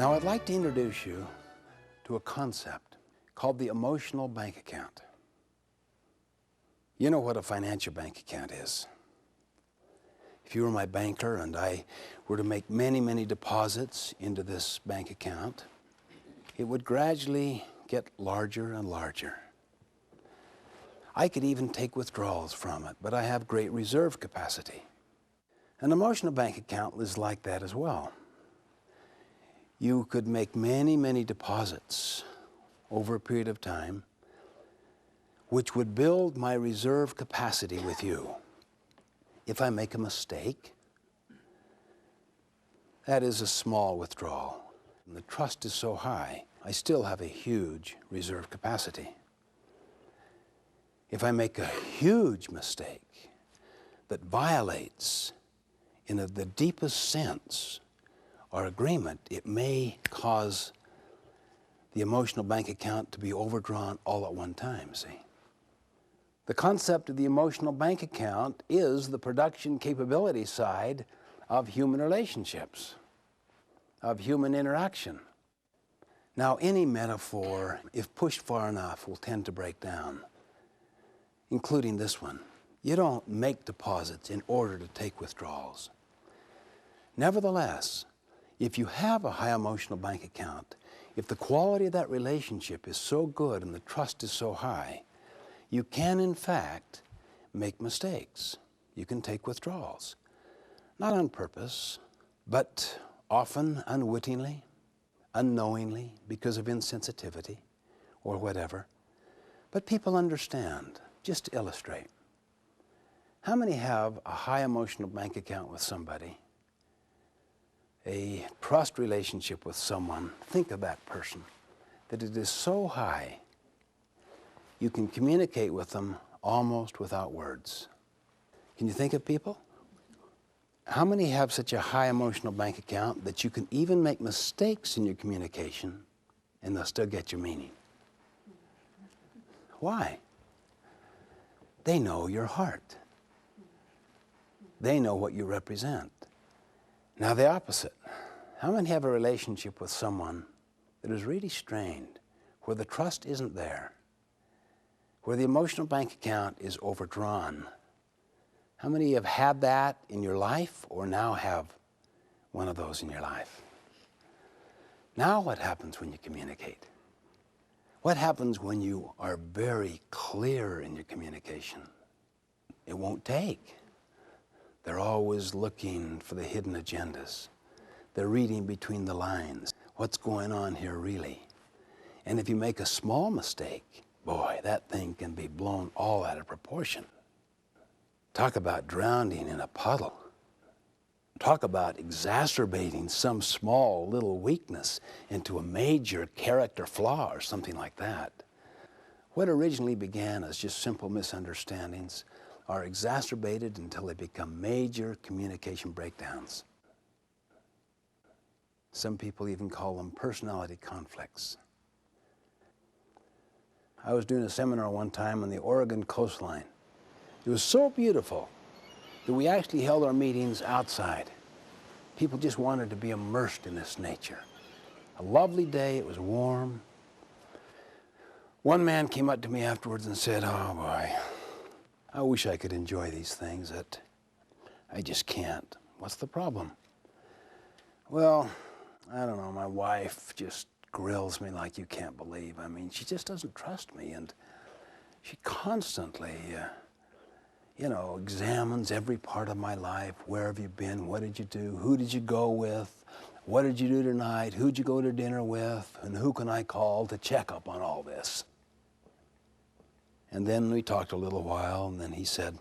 Now, I'd like to introduce you to a concept called the emotional bank account. You know what a financial bank account is. If you were my banker and I were to make many, many deposits into this bank account, it would gradually get larger and larger. I could even take withdrawals from it, but I have great reserve capacity. An emotional bank account is like that as well. You could make many, many deposits over a period of time, which would build my reserve capacity with you. If I make a mistake, that is a small withdrawal. And the trust is so high, I still have a huge reserve capacity. If I make a huge mistake that violates, in the deepest sense, our agreement, it may cause the emotional bank account to be overdrawn all at one time, see? The concept of the emotional bank account is the production capability side of human relationships, of human interaction. Now, any metaphor, if pushed far enough, will tend to break down, including this one. You don't make deposits in order to take withdrawals. Nevertheless, if you have a high emotional bank account, if the quality of that relationship is so good and the trust is so high, you can, in fact, make mistakes. You can take withdrawals. Not on purpose, but often unwittingly, unknowingly, because of insensitivity or whatever. But people understand. Just to illustrate, how many have a high emotional bank account with somebody, a trust relationship with someone? Think of that person, that it is so high you can communicate with them almost without words. Can you think of people? How many have such a high emotional bank account that you can even make mistakes in your communication and they'll still get your meaning? Why? They know your heart. They know what you represent. Now the opposite. How many have a relationship with someone that is really strained, where the trust isn't there, where the emotional bank account is overdrawn? How many have had that in your life or now have one of those in your life? Now what happens when you communicate? What happens when you are very clear in your communication? It won't take. They're always looking for the hidden agendas. They're reading between the lines. What's going on here really? And if you make a small mistake, boy, that thing can be blown all out of proportion. Talk about drowning in a puddle. Talk about exacerbating some small little weakness into a major character flaw or something like that. What originally began as just simple misunderstandings are exacerbated until they become major communication breakdowns. Some people even call them personality conflicts. I was doing a seminar one time on the Oregon coastline. It was so beautiful that we actually held our meetings outside. People just wanted to be immersed in this nature. A lovely day, it was warm. One man came up to me afterwards and said, "Oh boy, I wish I could enjoy these things, that I just can't." "What's the problem?" "Well, I don't know, my wife just grills me like you can't believe. I mean, she just doesn't trust me, and she constantly examines every part of my life. Where have you been? What did you do? Who did you go with? What did you do tonight? Who'd you go to dinner with? And who can I call to check up on all this?" And then we talked a little while, and then he said,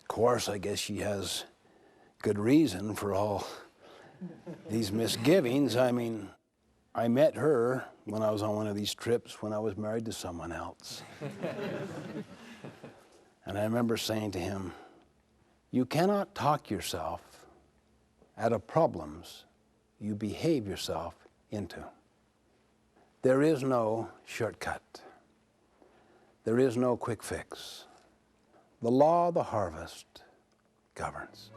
"Of course, I guess she has good reason for all these misgivings. I mean, I met her when I was on one of these trips when I was married to someone else." And I remember saying to him, "You cannot talk yourself out of problems you behave yourself into. There is no shortcut. There is no quick fix. The law of the harvest governs."